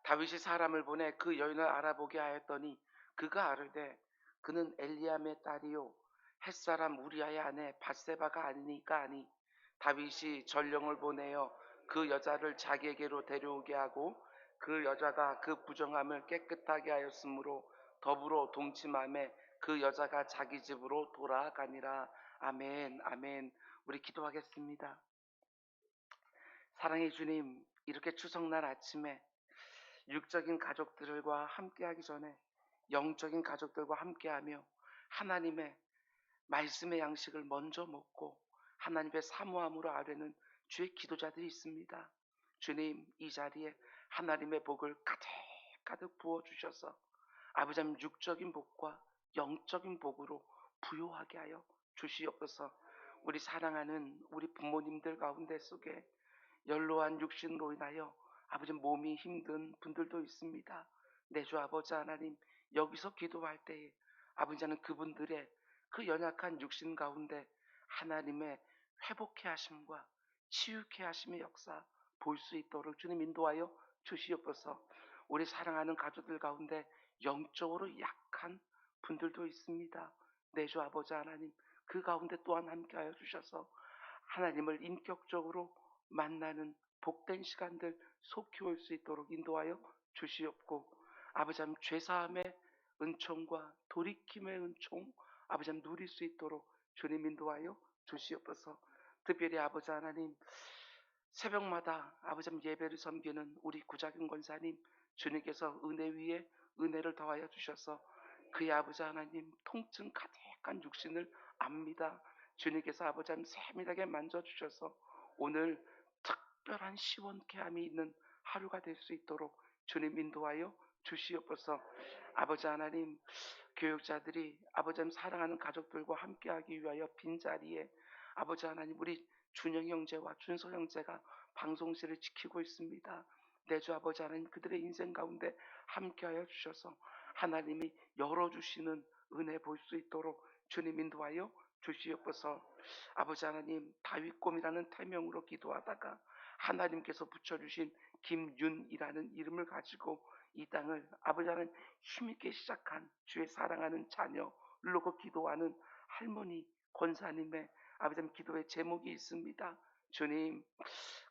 다윗이 사람을 보내 그 여인을 알아보게 하였더니 그가 아르되 그는 엘리암의 딸이요 햇사람 우리아의 아내 밧세바가 아니니까 하니 다윗이 전령을 보내어 그 여자를 자기에게로 데려오게 하고 그 여자가 그 부정함을 깨끗하게 하였으므로 더불어 동침함에 그 여자가 자기 집으로 돌아가니라. 아멘, 아멘. 우리 기도하겠습니다. 사랑의 주님, 이렇게 추석날 아침에 육적인 가족들과 함께하기 전에 영적인 가족들과 함께하며 하나님의 말씀의 양식을 먼저 먹고 하나님의 사모함으로 아뢰는 주의 기도자들이 있습니다. 주님, 이 자리에 하나님의 복을 가득 가득 부어주셔서 아버지 하나님 육적인 복과 영적인 복으로 부요하게 하여 주시옵소서. 우리 사랑하는 우리 부모님들 가운데 속에 연로한 육신으로 인하여 아버지 몸이 힘든 분들도 있습니다. 내 주 아버지 하나님, 여기서 기도할 때에 아버지 하나님 그분들의 그 연약한 육신 가운데 하나님의 회복해 하심과 치유케 하심의 역사 볼 수 있도록 주님 인도하여 주시옵소서. 우리 사랑하는 가족들 가운데 영적으로 약한 분들도 있습니다. 내 주 아버지 하나님, 그 가운데 또한 함께하여 주셔서 하나님을 인격적으로 만나는 복된 시간들 속히 올 수 있도록 인도하여 주시옵고, 아버지 하나님 죄사함의 은총과 돌이킴의 은총 아버지 하나님 누릴 수 있도록 주님 인도하여 주시옵소서. 특별히 아버지 하나님 새벽마다 아버지 하나님 예배를 섬기는 우리 구자균 권사님, 주님께서 은혜 위에 은혜를 더하여 주셔서 그의 아버지 하나님 통증 가득한 육신을 압니다. 주님께서 아버지 하나님 세밀하게 만져주셔서 오늘 특별한 시원케함이 있는 하루가 될 수 있도록 주님 인도하여 주시옵소서. 아버지 하나님 교육자들이 아버지 하나님 사랑하는 가족들과 함께하기 위하여 빈자리에 아버지 하나님 우리 준영 형제와 준서 형제가 방송실을 지키고 있습니다. 내 주 아버지 하나님 그들의 인생 가운데 함께하여 주셔서 하나님이 열어주시는 은혜 볼 수 있도록 주님 인도하여 주시옵소서. 아버지 하나님 다윗곰이라는 태명으로 기도하다가 하나님께서 붙여주신 김윤이라는 이름을 가지고 이 땅을 아버지 하나님 힘있게 시작한 주의 사랑하는 자녀로 기도하는 할머니 권사님의 아버지 하나님 기도의 제목이 있습니다. 주님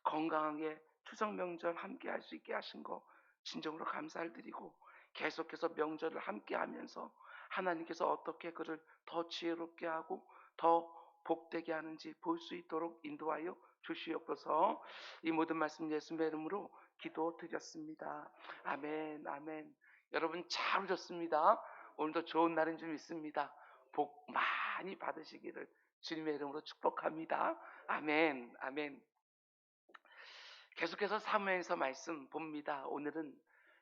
건강하게 추석 명절 함께 할 수 있게 하신 거 진정으로 감사를 드리고 계속해서 명절을 함께 하면서 하나님께서 어떻게 그를 더 지혜롭게 하고 더 복되게 하는지 볼 수 있도록 인도하여 주시옵소서. 이 모든 말씀 예수님의 이름으로 기도드렸습니다. 아멘, 아멘. 여러분 잘 오셨습니다. 오늘도 좋은 날인 줄 믿습니다. 복 많이 받으시기를 주님의 이름으로 축복합니다. 아멘, 아멘. 계속해서 사무엘서 말씀 봅니다. 오늘은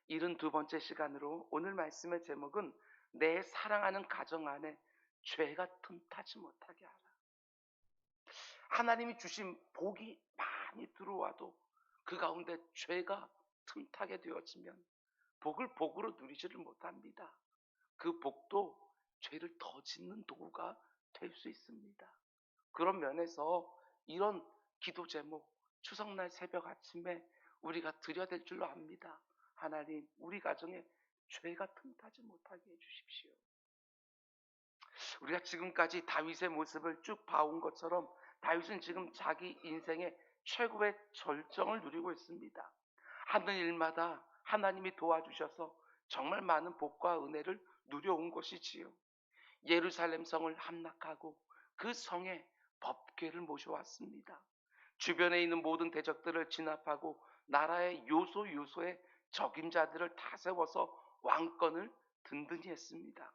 72번째 시간으로 오늘 말씀의 제목은 내 사랑하는 가정 안에 죄가 틈타지 못하게 하라. 하나님이 주신 복이 많이 들어와도 그 가운데 죄가 틈타게 되어지면 복을 복으로 누리지를 못합니다. 그 복도 죄를 더 짓는 도구가 될 수 있습니다. 그런 면에서 이런 기도 제목 추석날 새벽 아침에 우리가 드려야 될 줄로 압니다. 하나님 우리 가정에 죄가 틈타지 못하게 해주십시오. 우리가 지금까지 다윗의 모습을 쭉 봐온 것처럼 다윗은 지금 자기 인생의 최고의 절정을 누리고 있습니다. 하는 일마다 하나님이 도와주셔서 정말 많은 복과 은혜를 누려온 것이지요. 예루살렘 성을 함락하고 그 성에 법궤를 모셔왔습니다. 주변에 있는 모든 대적들을 진압하고 나라의 요소요소에 적임자들을 다 세워서 왕권을 든든히 했습니다.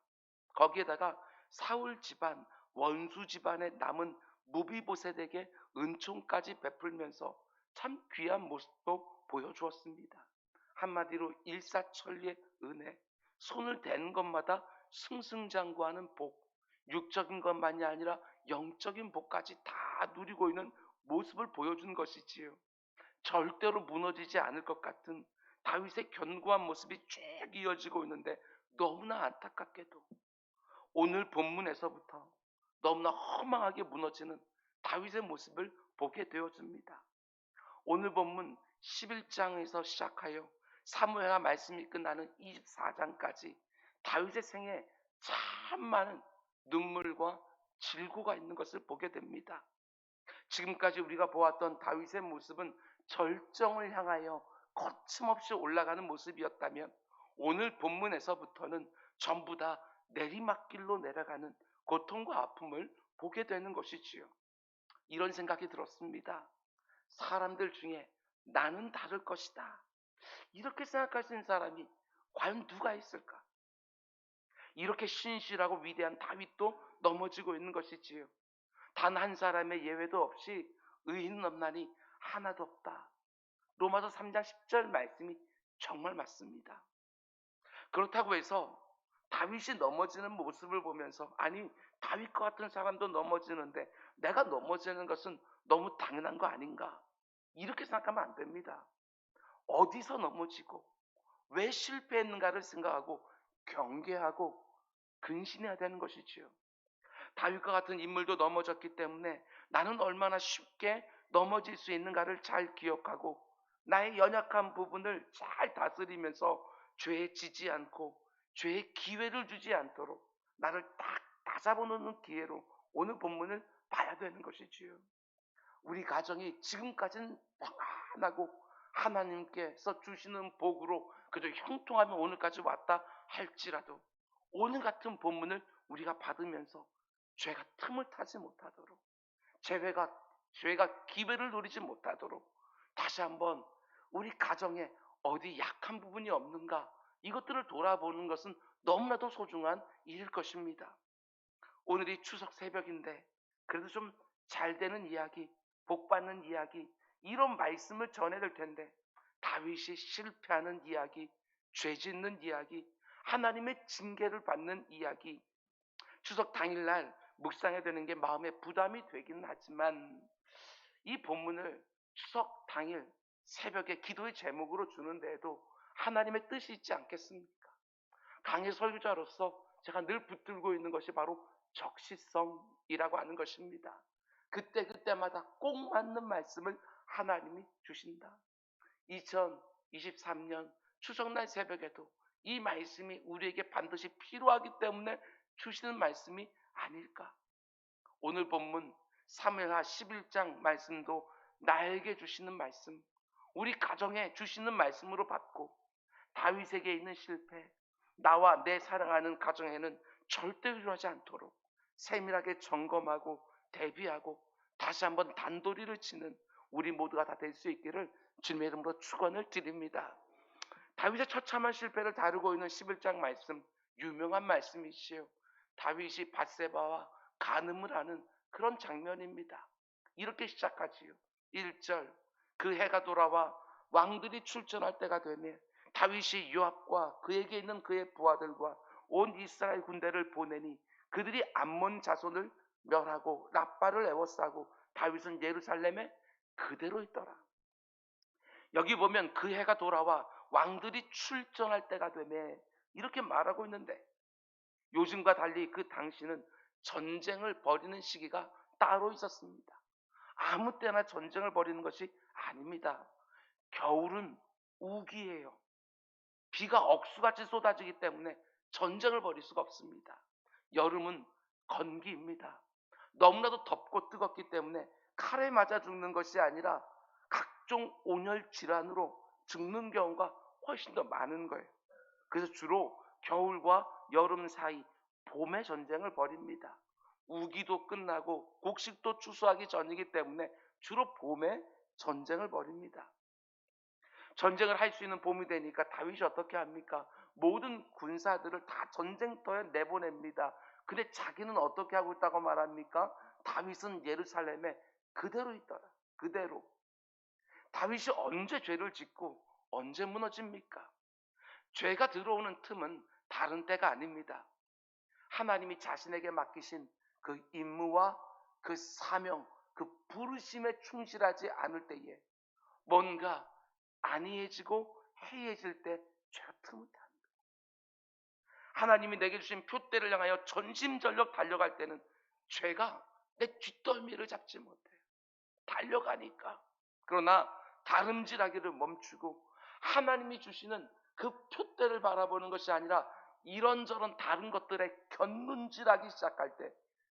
거기에다가 사울 집안, 원수 집안에 남은 무비보셋에게 은총까지 베풀면서 참 귀한 모습도 보여주었습니다. 한마디로 일사천리의 은혜, 손을 대는 것마다 승승장구하는 복, 육적인 것만이 아니라 영적인 복까지 다 누리고 있는 모습을 보여준 것이지요. 절대로 무너지지 않을 것 같은 다윗의 견고한 모습이 쭉 이어지고 있는데 너무나 안타깝게도 오늘 본문에서부터 너무나 허망하게 무너지는 다윗의 모습을 보게 되어집니다. 오늘 본문 11장에서 시작하여 사무엘하 말씀이 끝나는 24장까지 다윗의 생에 참 많은 눈물과 질고가 있는 것을 보게 됩니다. 지금까지 우리가 보았던 다윗의 모습은 절정을 향하여 거침없이 올라가는 모습이었다면, 오늘 본문에서부터는 전부 다 내리막길로 내려가는 고통과 아픔을 보게 되는 것이지요. 이런 생각이 들었습니다. 사람들 중에 나는 다를 것이다, 이렇게 생각하시는 사람이 과연 누가 있을까? 이렇게 신실하고 위대한 다윗도 넘어지고 있는 것이지요. 단 한 사람의 예외도 없이 의인은 없나니 하나도 없다. 로마서 3장 10절 말씀이 정말 맞습니다. 그렇다고 해서 다윗이 넘어지는 모습을 보면서, 아니 다윗과 같은 사람도 넘어지는데 내가 넘어지는 것은 너무 당연한 거 아닌가, 이렇게 생각하면 안 됩니다. 어디서 넘어지고 왜 실패했는가를 생각하고 경계하고 근신해야 되는 것이지요. 다윗과 같은 인물도 넘어졌기 때문에 나는 얼마나 쉽게 넘어질 수 있는가를 잘 기억하고 나의 연약한 부분을 잘 다스리면서 죄에 지지 않고 죄에 기회를 주지 않도록 나를 딱 다잡아놓는 기회로 오늘 본문을 봐야 되는 것이지요. 우리 가정이 지금까지는 평안하고 하나님께서 주시는 복으로 그저 형통하며 오늘까지 왔다 할지라도, 오늘 같은 본문을 우리가 받으면서 죄가 틈을 타지 못하도록, 죄가 기회를 노리지 못하도록 다시 한번 우리 가정에 어디 약한 부분이 없는가, 이것들을 돌아보는 것은 너무나도 소중한 일일 것입니다. 오늘이 추석 새벽인데 그래도 좀 잘 되는 이야기, 복 받는 이야기, 이런 말씀을 전해야 될 텐데 다윗이 실패하는 이야기, 죄 짓는 이야기, 하나님의 징계를 받는 이야기, 추석 당일날 묵상해야 되는 게 마음에 부담이 되긴 하지만, 이 본문을 추석 당일 새벽에 기도의 제목으로 주는 데에도 하나님의 뜻이 있지 않겠습니까? 강의 설교자로서 제가 늘 붙들고 있는 것이 바로 적시성이라고 하는 것입니다. 그때마다 꼭 맞는 말씀을 하나님이 주신다. 2023년 추석날 새벽에도 이 말씀이 우리에게 반드시 필요하기 때문에 주시는 말씀이 아닐까? 오늘 본문 사무엘하 11장 말씀도 나에게 주시는 말씀, 우리 가정에 주시는 말씀으로 받고 다윗에게 있는 실패, 나와 내 사랑하는 가정에는 절대 일어나지 않도록 세밀하게 점검하고 대비하고 다시 한번 단도리를 치는 우리 모두가 다 될 수 있기를 주님의 이름으로 축원을 드립니다. 다윗의 처참한 실패를 다루고 있는 11장 말씀, 유명한 말씀이시요, 다윗이 밧세바와 간음을 하는 그런 장면입니다. 이렇게 시작하지요. 1절, 그 해가 돌아와 왕들이 출전할 때가 되며 다윗이 요압과 그에게 있는 그의 부하들과 온 이스라엘 군대를 보내니 그들이 암몬 자손을 멸하고 라빠를 에워싸고 다윗은 예루살렘에 그대로 있더라. 여기 보면 그 해가 돌아와 왕들이 출전할 때가 되매 이렇게 말하고 있는데, 요즘과 달리 그 당시는 전쟁을 벌이는 시기가 따로 있었습니다. 아무 때나 전쟁을 벌이는 것이 아닙니다. 겨울은 우기예요. 비가 억수같이 쏟아지기 때문에 전쟁을 벌일 수가 없습니다. 여름은 건기입니다. 너무나도 덥고 뜨겁기 때문에 칼에 맞아 죽는 것이 아니라 각종 온열 질환으로 죽는 경우가 훨씬 더 많은 거예요. 그래서 주로 겨울과 여름 사이 봄에 전쟁을 벌입니다. 우기도 끝나고 곡식도 추수하기 전이기 때문에 주로 봄에 전쟁을 벌입니다. 전쟁을 할 수 있는 봄이 되니까 다윗이 어떻게 합니까? 모든 군사들을 다 전쟁터에 내보냅니다. 근데 자기는 어떻게 하고 있다고 말합니까? 다윗은 예루살렘에 그대로 있더라. 그대로. 다윗이 언제 죄를 짓고 언제 무너집니까? 죄가 들어오는 틈은 다른 때가 아닙니다. 하나님이 자신에게 맡기신 그 임무와 그 사명, 그 부르심에 충실하지 않을 때에 뭔가 안이해지고 해이해질 때 죄가 틈을 탑니다. 하나님이 내게 주신 표대를 향하여 전심전력 달려갈 때는 죄가 내 뒷덜미를 잡지 못해요. 달려가니까. 그러나 다름질하기를 멈추고 하나님이 주시는 그 표대를 바라보는 것이 아니라 이런저런 다른 것들에 곁눈질하기 시작할 때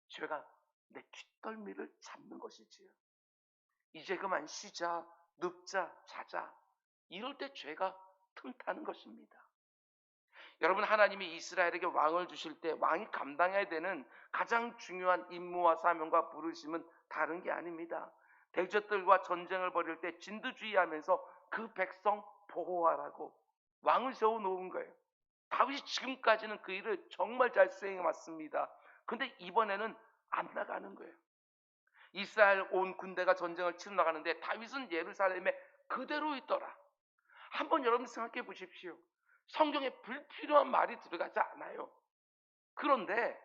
죄가 내 뒷덜미를 잡는 것이지요. 이제 그만 쉬자, 눕자, 자자. 이럴 때 죄가 틈타는 것입니다. 여러분, 하나님이 이스라엘에게 왕을 주실 때 왕이 감당해야 되는 가장 중요한 임무와 사명과 부르심은 다른 게 아닙니다. 대적들과 전쟁을 벌일 때 진두지휘하면서 그 백성 보호하라고 왕을 세워놓은 거예요. 다윗이 지금까지는 그 일을 정말 잘 수행해 왔습니다. 근데 이번에는 안 나가는 거예요. 이스라엘 온 군대가 전쟁을 치러 나가는데 다윗은 예루살렘에 그대로 있더라. 한번 여러분 생각해 보십시오. 성경에 불필요한 말이 들어가지 않아요. 그런데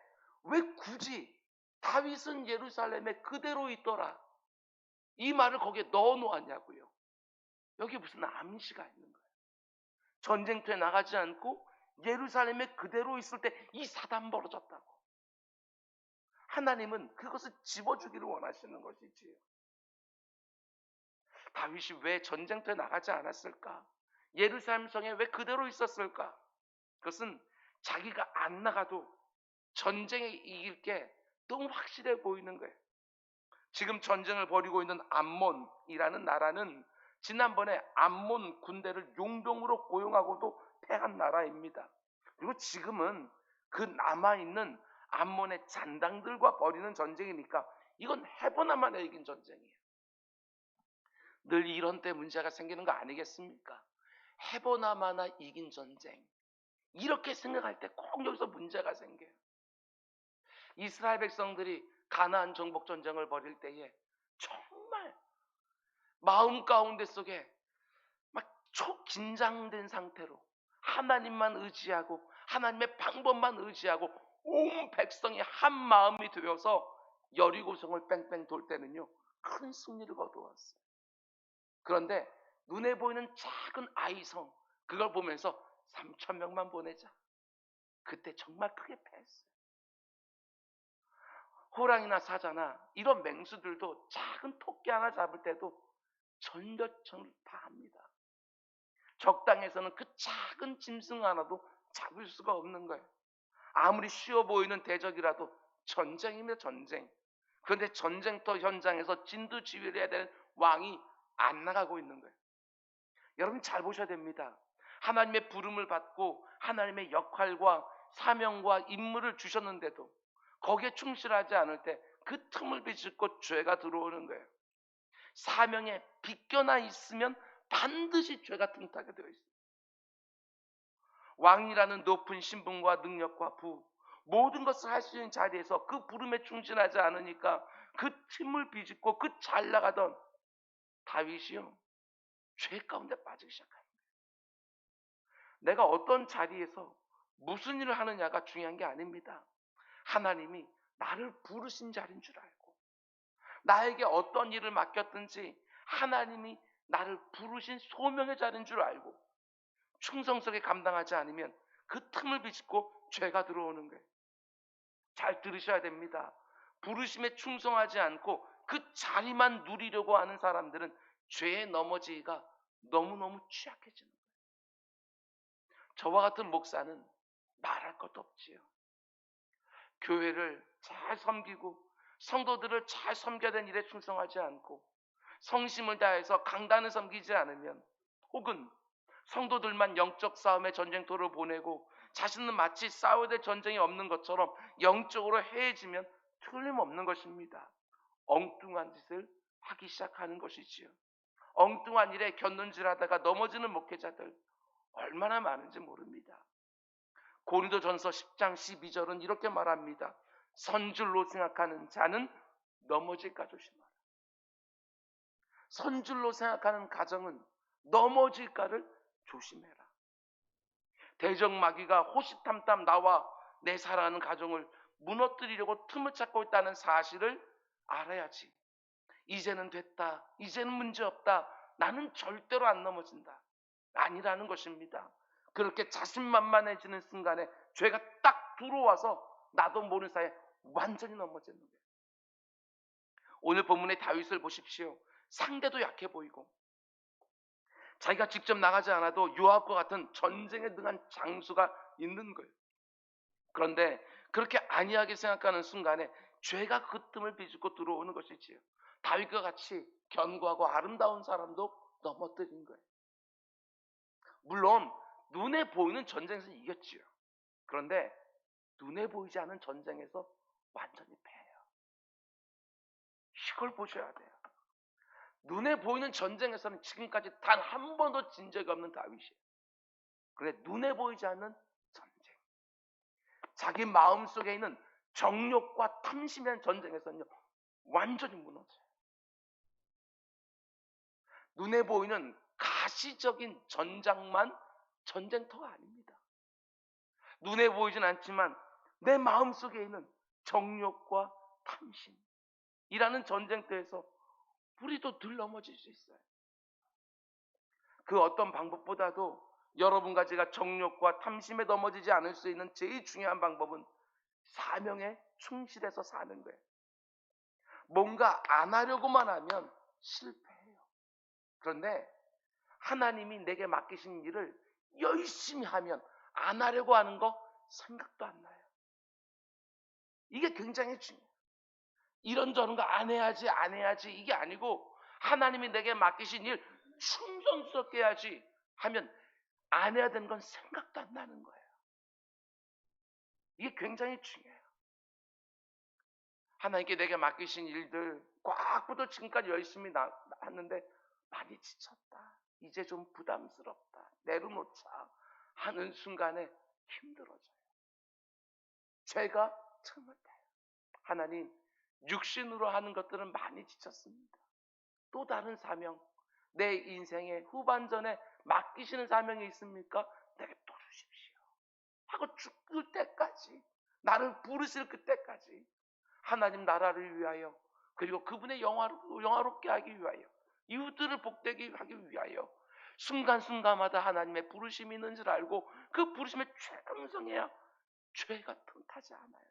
왜 굳이 다윗은 예루살렘에 그대로 있더라, 이 말을 거기에 넣어 놓았냐고요. 여기 무슨 암시가 있는 거예요. 전쟁터에 나가지 않고 예루살렘에 그대로 있을 때 이 사단 벌어졌다고. 하나님은 그것을 집어주기를 원하시는 것이지요. 다윗이 왜 전쟁터에 나가지 않았을까? 예루살렘 성에 왜 그대로 있었을까? 그것은 자기가 안 나가도 전쟁에 이길 게 너무 확실해 보이는 거예요. 지금 전쟁을 벌이고 있는 암몬이라는 나라는 지난번에 암몬 군대를 용병으로 고용하고도 패한 나라입니다. 그리고 지금은 그 남아있는 암몬의 잔당들과 벌이는 전쟁이니까 이건 해보나마나 이긴 전쟁이에요. 늘 이런 때 문제가 생기는 거 아니겠습니까? 해보나마나 이긴 전쟁, 이렇게 생각할 때 꼭 여기서 문제가 생겨요. 이스라엘 백성들이 가나안 정복 전쟁을 벌일 때에 정말 마음 가운데 속에 막 초긴장된 상태로 하나님만 의지하고 하나님의 방법만 의지하고 온 백성이 한 마음이 되어서 여리고성을 뺑뺑 돌 때는요, 큰 승리를 거두었어요. 그런데 눈에 보이는 작은 아이성, 그걸 보면서 3,000명만 보내자. 그때 정말 크게 패했어요. 호랑이나 사자나 이런 맹수들도 작은 토끼 하나 잡을 때도 전력전을 다 합니다. 적당에서는 그 작은 짐승 하나도 잡을 수가 없는 거예요. 아무리 쉬워 보이는 대적이라도 전쟁이면 전쟁. 그런데 전쟁터 현장에서 진두지휘를 해야 되는 왕이 안 나가고 있는 거예요. 여러분 잘 보셔야 됩니다. 하나님의 부름을 받고 하나님의 역할과 사명과 임무를 주셨는데도 거기에 충실하지 않을 때 그 틈을 비집고 죄가 들어오는 거예요. 사명에 비껴나 있으면 반드시 죄가 틈타게 되어 있어요. 왕이라는 높은 신분과 능력과 부, 모든 것을 할 수 있는 자리에서 그 부름에 충실하지 않으니까 그 틈을 비집고 그 잘 나가던 다윗이요, 죄 가운데 빠지기 시작합니다. 내가 어떤 자리에서 무슨 일을 하느냐가 중요한 게 아닙니다. 하나님이 나를 부르신 자리인 줄 알고, 나에게 어떤 일을 맡겼든지 하나님이 나를 부르신 소명의 자리인 줄 알고 충성스럽게 감당하지 않으면 그 틈을 비집고 죄가 들어오는 거예요. 잘 들으셔야 됩니다. 부르심에 충성하지 않고 그 자리만 누리려고 하는 사람들은 죄에 넘어지기가 너무너무 취약해지는 거예요. 저와 같은 목사는 말할 것도 없지요. 교회를 잘 섬기고 성도들을 잘 섬겨야 되는 일에 충성하지 않고 성심을 다해서 강단을 섬기지 않으면, 혹은 성도들만 영적 싸움의 전쟁터를 보내고 자신은 마치 싸워야 될 전쟁이 없는 것처럼 영적으로 해해지면 틀림없는 것입니다. 엉뚱한 짓을 하기 시작하는 것이지요. 엉뚱한 일에 곁눈질하다가 넘어지는 목회자들 얼마나 많은지 모릅니다. 고린도전서 10장 12절은 이렇게 말합니다. 선줄로 생각하는 자는 넘어질까 조심하라. 선줄로 생각하는 가정은 넘어질까를 조심해라. 대적마귀가 호시탐탐 나와 내 사랑하는 가정을 무너뜨리려고 틈을 찾고 있다는 사실을 알아야지. 이제는 됐다, 이제는 문제없다, 나는 절대로 안 넘어진다, 아니라는 것입니다. 그렇게 자신만만해지는 순간에 죄가 딱 들어와서 나도 모르는 사이에 완전히 넘어지는 거예요. 오늘 본문의 다윗을 보십시오. 상대도 약해 보이고 자기가 직접 나가지 않아도 요압과 같은 전쟁에 능한 장수가 있는 거예요. 그런데 그렇게 안이하게 생각하는 순간에 죄가 그 틈을 비집고 들어오는 것이지요. 다윗과 같이 견고하고 아름다운 사람도 넘어뜨린 거예요. 물론 눈에 보이는 전쟁에서 이겼지요. 그런데 눈에 보이지 않는 전쟁에서 완전히 패해요. 이걸 보셔야 돼요. 눈에 보이는 전쟁에서는 지금까지 단 한 번도 진 적이 없는 다윗이에요. 그런데 눈에 보이지 않는 전쟁, 자기 마음속에 있는 정욕과 탐심의 전쟁에서는요 완전히 무너져요. 눈에 보이는 가시적인 전장만 전쟁터가 아닙니다. 눈에 보이진 않지만 내 마음속에 있는 정욕과 탐심이라는 전쟁터에서 우리도 늘 넘어질 수 있어요. 그 어떤 방법보다도 여러분과 제가 정욕과 탐심에 넘어지지 않을 수 있는 제일 중요한 방법은 사명에 충실해서 사는 거예요. 뭔가 안 하려고만 하면 실패해요. 그런데 하나님이 내게 맡기신 일을 열심히 하면 안 하려고 하는 거 생각도 안 나요. 이게 굉장히 중요해요. 이런저런 거 안 해야지 이게 아니고 하나님이 내게 맡기신 일 충성스럽게 해야지 하면 안 해야 되는 건 생각도 안 나는 거예요. 이게 굉장히 중요해요. 하나님께 내게 맡기신 일들 꽉 붙어 지금까지 열심히 했는데 많이 지쳤다. 이제 좀 부담스럽다. 내려놓자 하는 순간에 힘들어져요. 죄가 잘못해요. 하나님, 육신으로 하는 것들은 많이 지쳤습니다. 또 다른 사명, 내 인생의 후반전에 맡기시는 사명이 있습니까? 내게 또 주십시오 하고 죽을 때까지, 나를 부르실 그때까지 하나님 나라를 위하여, 그리고 그분의 영화롭게 하기 위하여, 이웃들을 복되게 하기 위하여 순간순간마다 하나님의 부르심이 있는 줄 알고 그 부르심에 충성해야 죄가 틈타지 않아요.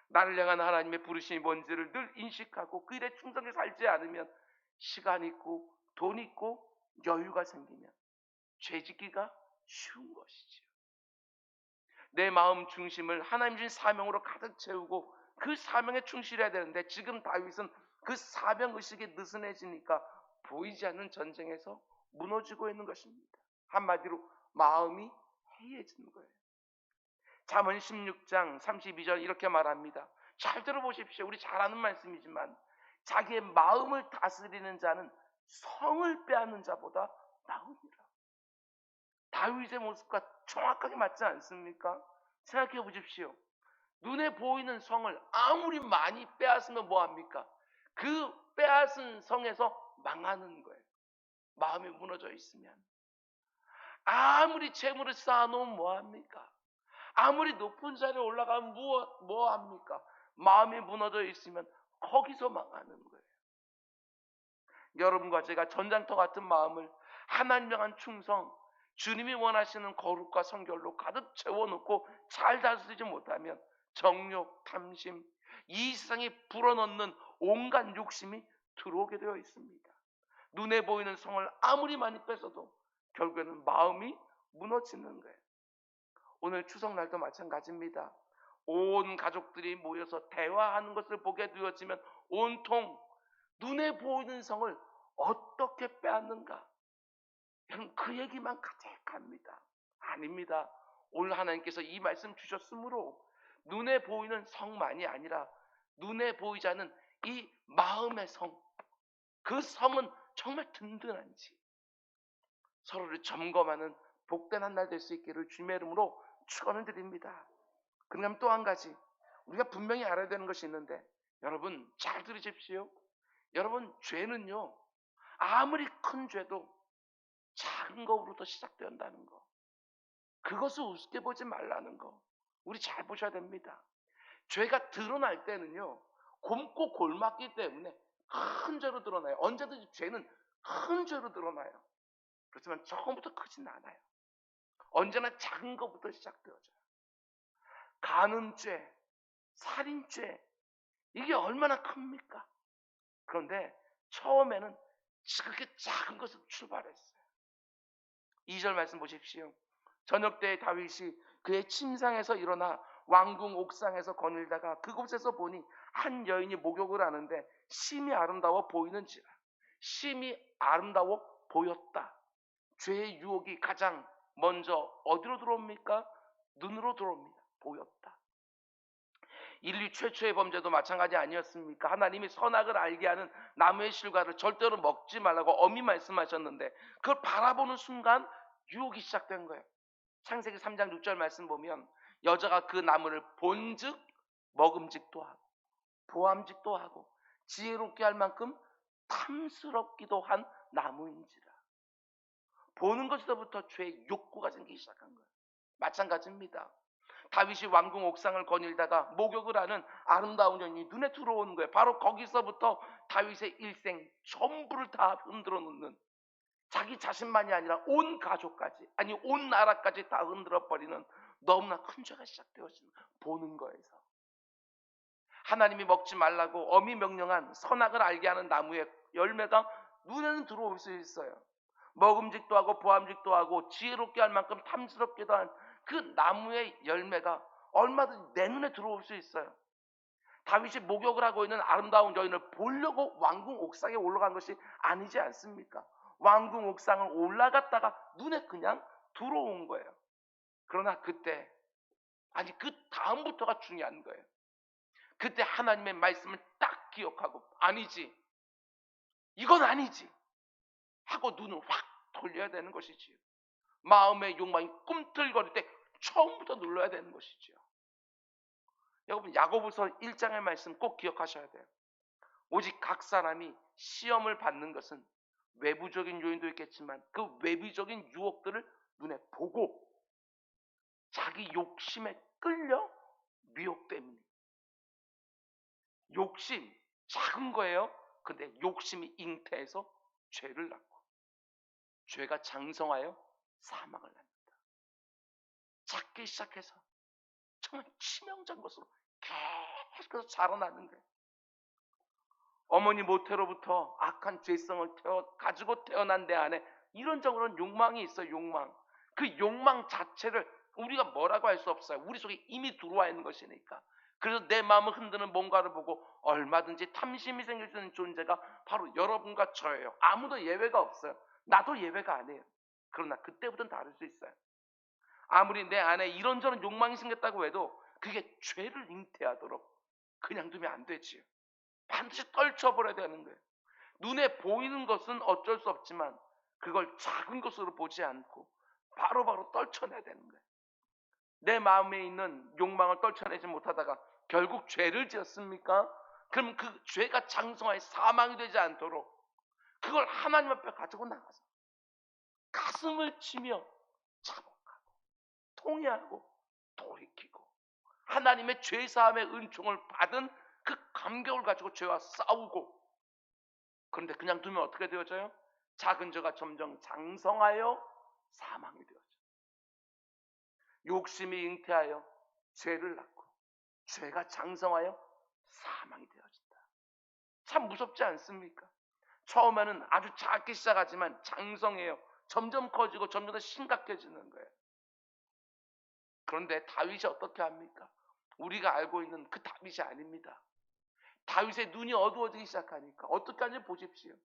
나를 향한 하나님의 부르심이 뭔지를 늘 인식하고 그 일에 충성해 살지 않으면 시간 있고 돈 있고 여유가 생기면 죄짓기가 쉬운 것이지요. 내 마음 중심을 하나님 주신 사명으로 가득 채우고 그 사명에 충실해야 되는데 지금 다윗은 그 사명의식이 느슨해지니까 보이지 않는 전쟁에서 무너지고 있는 것입니다. 한마디로 마음이 해이해지는 거예요. 잠언 16장 32절 이렇게 말합니다. 잘 들어보십시오. 우리 잘 아는 말씀이지만 자기의 마음을 다스리는 자는 성을 빼앗는 자보다 나으니라. 다윗의 모습과 정확하게 맞지 않습니까? 생각해 보십시오. 눈에 보이는 성을 아무리 많이 빼앗으면 뭐합니까? 그 빼앗은 성에서 망하는 거예요. 마음이 무너져 있으면. 아무리 재물을 쌓아놓으면 뭐합니까? 아무리 높은 자리에 올라가면 뭐합니까? 마음이 무너져 있으면 거기서 망하는 거예요. 여러분과 제가 전장터 같은 마음을 하나님 향한 충성, 주님이 원하시는 거룩과 성결로 가득 채워놓고 잘 다스리지 못하면 정욕, 탐심, 이 세상에 불어넣는 온갖 욕심이 들어오게 되어 있습니다. 눈에 보이는 성을 아무리 많이 뺏어도 결국에는 마음이 무너지는 거예요. 오늘 추석날도 마찬가지입니다. 온 가족들이 모여서 대화하는 것을 보게 되어지면 온통 눈에 보이는 성을 어떻게 빼앗는가? 여러분 그 얘기만 가득합니다. 아닙니다. 오늘 하나님께서 이 말씀 주셨으므로 눈에 보이는 성만이 아니라 눈에 보이지 않는 이 마음의 성, 그 성은 정말 든든한지 서로를 점검하는 복된 한 날 될 수 있기를 주님의 이름으로 축원을 드립니다. 그럼 또 한 가지 우리가 분명히 알아야 되는 것이 있는데 여러분 잘 들으십시오. 여러분 죄는요 아무리 큰 죄도 작은 것으로부터 시작된다는 거, 그것을 우습게 보지 말라는 거 우리 잘 보셔야 됩니다. 죄가 드러날 때는요 곰고 골맞기 때문에 큰 죄로 드러나요. 언제든지 죄는 큰 죄로 드러나요. 그렇지만 처음부터 크진 않아요. 언제나 작은 것부터 시작되어져요. 간음죄, 살인죄 이게 얼마나 큽니까? 그런데 처음에는 그렇게 작은 것으로 출발했어요. 2절 말씀 보십시오. 저녁 때 다윗이 그의 침상에서 일어나 왕궁 옥상에서 거닐다가 그곳에서 보니 한 여인이 목욕을 하는데 심히 아름다워 보이는지라. 심히 아름다워 보였다. 죄의 유혹이 가장 먼저 어디로 들어옵니까? 눈으로 들어옵니다. 보였다. 인류 최초의 범죄도 마찬가지 아니었습니까? 하나님이 선악을 알게 하는 나무의 실과를 절대로 먹지 말라고 엄히 말씀하셨는데 그걸 바라보는 순간 유혹이 시작된 거예요. 창세기 3장 6절 말씀 보면 여자가 그 나무를 본즉 먹음직도 하고 보암직도 하고 지혜롭게 할 만큼 탐스럽기도 한 나무인지라. 보는 것에서부터 죄의 욕구가 생기기 시작한 거예요. 마찬가지입니다. 다윗이 왕궁 옥상을 거닐다가 목욕을 하는 아름다운 여인이 눈에 들어오는 거예요. 바로 거기서부터 다윗의 일생 전부를 다 흔들어 놓는, 자기 자신만이 아니라 온 가족까지, 아니 온 나라까지 다 흔들어 버리는 너무나 큰 죄가 시작되어지는 거예요. 보는 거에서. 하나님이 먹지 말라고 엄히 명령한 선악을 알게 하는 나무의 열매가 눈에는 들어올 수 있어요. 먹음직도 하고 보암직도 하고 지혜롭게 할 만큼 탐스럽기도 한 그 나무의 열매가 얼마든지 내 눈에 들어올 수 있어요. 다윗이 목욕을 하고 있는 아름다운 여인을 보려고 왕궁 옥상에 올라간 것이 아니지 않습니까? 왕궁 옥상을 올라갔다가 눈에 그냥 들어온 거예요. 그러나 그때, 아니 그 다음부터가 중요한 거예요. 그때 하나님의 말씀을 딱 기억하고 아니지, 이건 아니지 하고 눈을 확 돌려야 되는 것이지요. 마음의 욕망이 꿈틀거릴 때 처음부터 눌러야 되는 것이지요. 여러분, 야고보서 1장의 말씀 꼭 기억하셔야 돼요. 오직 각 사람이 시험을 받는 것은 외부적인 요인도 있겠지만 그 외부적인 유혹들을 눈에 보고 자기 욕심에 끌려 미혹됩니다. 욕심 작은 거예요. 근데 욕심이 잉태해서 죄를 낳고 죄가 장성하여 사망을 납니다. 작게 시작해서 정말 치명적인 것으로 계속해서 자라나는 거예요. 어머니 모태로부터 악한 죄성을 가지고 태어난 내 안에 이런저런 욕망이 있어요. 욕망. 그 욕망 자체를 우리가 뭐라고 할 수 없어요. 우리 속에 이미 들어와 있는 것이니까. 그래서 내 마음을 흔드는 뭔가를 보고 얼마든지 탐심이 생길 수 있는 존재가 바로 여러분과 저예요. 아무도 예외가 없어요. 나도 예외가 아니에요. 그러나 그때부터는 다를 수 있어요. 아무리 내 안에 이런저런 욕망이 생겼다고 해도 그게 죄를 잉태하도록 그냥 두면 안 되지요. 반드시 떨쳐버려야 되는 거예요. 눈에 보이는 것은 어쩔 수 없지만 그걸 작은 것으로 보지 않고 바로바로 떨쳐내야 되는 거예요. 내 마음에 있는 욕망을 떨쳐내지 못하다가 결국 죄를 지었습니까? 그럼 그 죄가 장성하여 사망이 되지 않도록 그걸 하나님 앞에 가지고 나가서 가슴을 치며 자복하고 통회하고 돌이키고 하나님의 죄사함의 은총을 받은 그 감격을 가지고 죄와 싸우고, 그런데 그냥 두면 어떻게 되어져요? 작은 죄가 점점 장성하여 사망이 되어져요. 욕심이 잉태하여 죄를 낳고 죄가 장성하여 사망이 되어진다. 참 무섭지 않습니까? 처음에는 아주 작게 시작하지만 장성해요. 점점 커지고 점점 더 심각해지는 거예요. 그런데 다윗이 어떻게 합니까? 우리가 알고 있는 그 다윗이 아닙니다. 다윗의 눈이 어두워지기 시작하니까 어떻게 하는지 보십시오.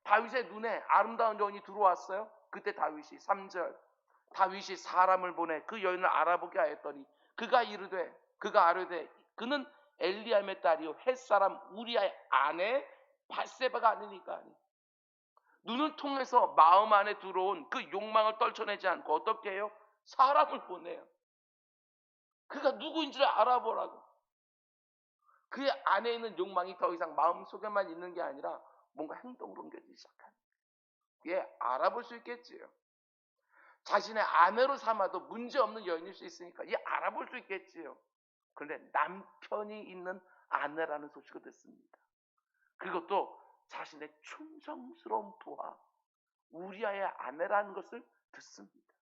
다윗의 눈에 아름다운 여인이 들어왔어요. 그때 다윗이 3절 다윗이 사람을 보내 그 여인을 알아보게 하였더니 그가 아뢰되 그는 엘리암의 딸이요 햇사람 우리아의 아내 밧세바가 아니니까. 눈을 통해서 마음 안에 들어온 그 욕망을 떨쳐내지 않고 어떻게 해요? 사람을 보내요. 그가 누구인지를 알아보라고. 그의 안에 있는 욕망이 더 이상 마음속에만 있는 게 아니라 뭔가 행동으로 옮겨지기 시작합니다. 그게 알아볼 수 있겠지요. 자신의 아내로 삼아도 문제없는 여인일 수 있으니까 이 알아볼 수 있겠지요. 그런데 남편이 있는 아내라는 소식을 듣습니다. 그것도 자신의 충성스러운 부하 우리아의 아내라는 것을 듣습니다.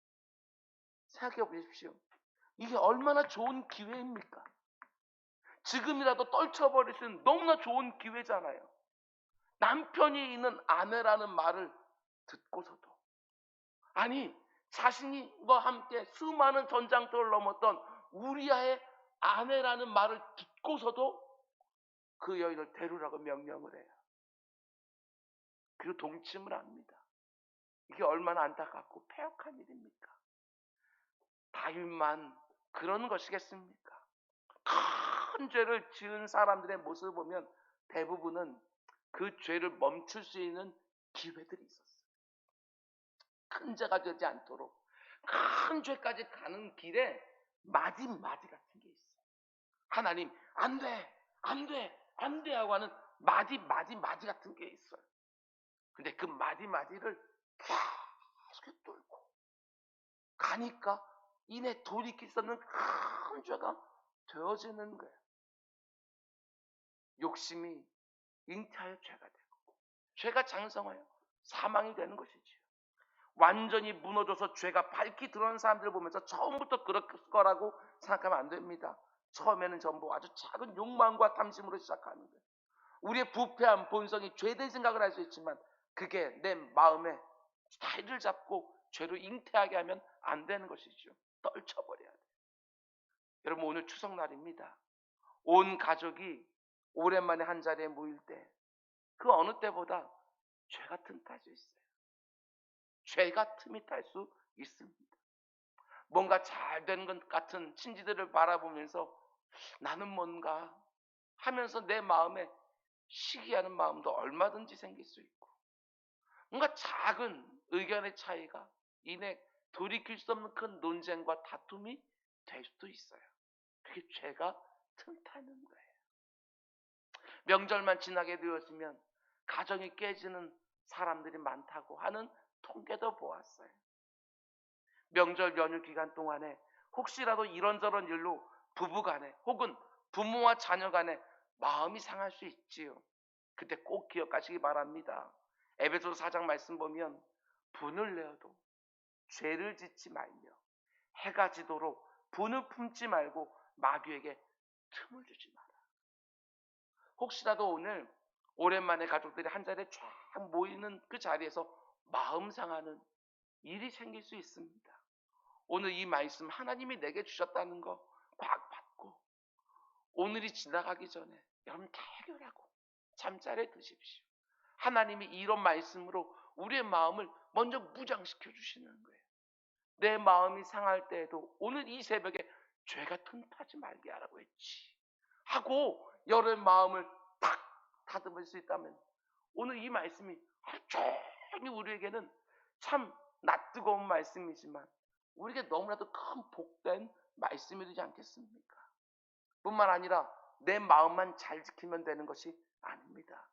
생각해 보십시오. 이게 얼마나 좋은 기회입니까? 지금이라도 떨쳐버릴 수 있는 너무나 좋은 기회잖아요. 남편이 있는 아내라는 말을 듣고서도, 아니 자신과 함께 수많은 전장터를 넘었던 우리아의 아내라는 말을 듣고서도 그 여인을 데려오라고 명령을 해요. 그리고 동침을 합니다. 이게 얼마나 안타깝고 패역한 일입니까? 다윗만 그런 것이겠습니까? 큰 죄를 지은 사람들의 모습을 보면 대부분은 그 죄를 멈출 수 있는 기회들이 있었어요. 큰 죄가 되지 않도록 큰 죄까지 가는 길에 마디마디 같은 게 있어요. 하나님 안 돼, 안 돼, 안 돼 하고 하는 마디 같은 게 있어요. 근데 그 마디마디를 계속 뚫고 가니까 이내 돌이킬 수 없는 큰 죄가 되어지는 거예요. 욕심이 잉태하여 죄가 되고, 죄가 장성하여 사망이 되는 것이지요. 완전히 무너져서 죄가 밝히 드러난 사람들을 보면서 처음부터 그럴 거라고 생각하면 안 됩니다. 처음에는 전부 아주 작은 욕망과 탐심으로 시작하는 거예요. 우리의 부패한 본성이 죄된 생각을 할 수 있지만 그게 내 마음에 자리를 잡고 죄로 잉태하게 하면 안 되는 것이죠. 떨쳐버려야 돼요. 여러분, 오늘 추석날입니다. 온 가족이 오랜만에 한 자리에 모일 때 그 어느 때보다 죄가 틈탈 수 있어요. 죄가 틈이 탈 수 있습니다. 뭔가 잘 된 것 같은 친지들을 바라보면서 나는 뭔가 하면서 내 마음에 시기하는 마음도 얼마든지 생길 수 있고, 뭔가 작은 의견의 차이가 이내 돌이킬 수 없는 큰 논쟁과 다툼이 될 수도 있어요. 그게 죄가 틈타는 거예요. 명절만 지나게 되었으면 가정이 깨지는 사람들이 많다고 하는 통계도 보았어요. 명절 연휴 기간 동안에 혹시라도 이런저런 일로 부부간에 혹은 부모와 자녀 간에 마음이 상할 수 있지요. 그때 꼭 기억하시기 바랍니다. 에베소서 4장 말씀 보면 분을 내어도 죄를 짓지 말며 해가 지도록 분을 품지 말고 마귀에게 틈을 주지 마라. 혹시라도 오늘 오랜만에 가족들이 한자리에 쫙 모이는 그 자리에서 마음 상하는 일이 생길 수 있습니다. 오늘 이 말씀 하나님이 내게 주셨다는 거 꽉 받고 오늘이 지나가기 전에 여러분 해결하고 잠자리에 드십시오. 하나님이 이런 말씀으로 우리의 마음을 먼저 무장시켜 주시는 거예요. 내 마음이 상할 때에도 오늘 이 새벽에 죄가 틈타지 말게 하라고 했지 하고 여러의 마음을 딱 다듬을 수 있다면 오늘 이 말씀이 하루 종일 우리에게는 참 낯뜨거운 말씀이지만 우리에게 너무나도 큰 복된 말씀이 되지 않겠습니까? 뿐만 아니라 내 마음만 잘 지키면 되는 것이 아닙니다.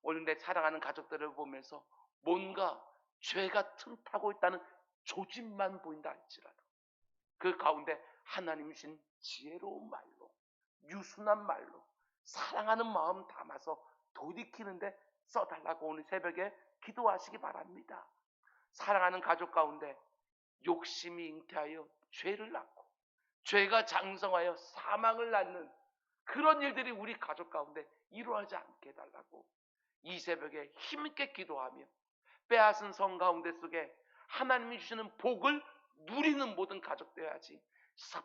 오늘 내 사랑하는 가족들을 보면서 뭔가 죄가 틈타고 있다는 조짐만 보인다 할지라도 그 가운데 하나님 주신 지혜로운 말로, 유순한 말로, 사랑하는 마음 담아서 돌이키는데 써달라고 오늘 새벽에 기도하시기 바랍니다. 사랑하는 가족 가운데 욕심이 잉태하여 죄를 낳고 죄가 장성하여 사망을 낳는 그런 일들이 우리 가족 가운데 일어나지 않게 해달라고 이 새벽에 힘있게 기도하며 빼앗은 성 가운데 속에 하나님이 주시는 복을 누리는 모든 가족 되어야지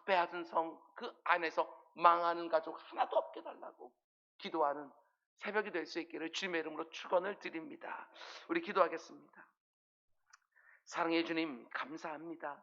빼앗은 성 그 안에서 망하는 가족 하나도 없게 해달라고 기도하는 새벽이 될 수 있기를 주님의 이름으로 축원을 드립니다. 우리 기도하겠습니다. 사랑해 주님 감사합니다.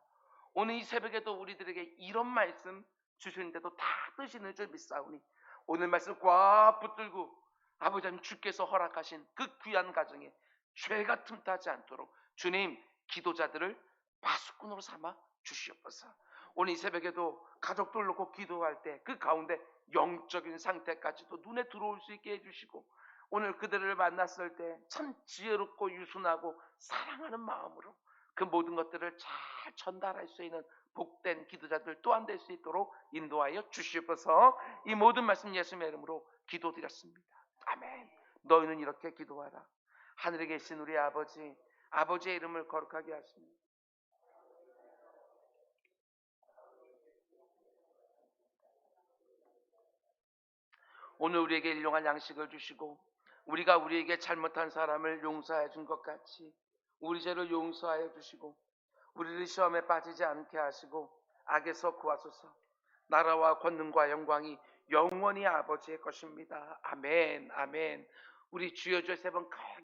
오늘 이 새벽에도 우리들에게 이런 말씀 주시는데도 다 드시는 줄 믿사오니 오늘 말씀 꽉 붙들고 아버지 하나님 주께서 허락하신 그 귀한 가정에 죄가 틈타지 않도록 주님 기도자들을 파수꾼으로 삼아 주시옵소서. 오늘 이 새벽에도 가족들 놓고 기도할 때 그 가운데 영적인 상태까지도 눈에 들어올 수 있게 해주시고 오늘 그들을 만났을 때 참 지혜롭고 유순하고 사랑하는 마음으로 그 모든 것들을 잘 전달할 수 있는 복된 기도자들 또한 될 수 있도록 인도하여 주시옵소서. 이 모든 말씀 예수님의 이름으로 기도드렸습니다. 아멘. 너희는 이렇게 기도하라. 하늘에 계신 우리 아버지, 아버지의 이름을 거룩하게 하십니다. 오늘 우리에게 일용할 양식을 주시고 우리가 우리에게 잘못한 사람을 용서해 준 것 같이 우리 죄를 용서하여 주시고 우리를 시험에 빠지지 않게 하시고 악에서 구하소서. 나라와 권능과 영광이 영원히 아버지의 것입니다. 아멘, 아멘. 우리 주여 주여 세 번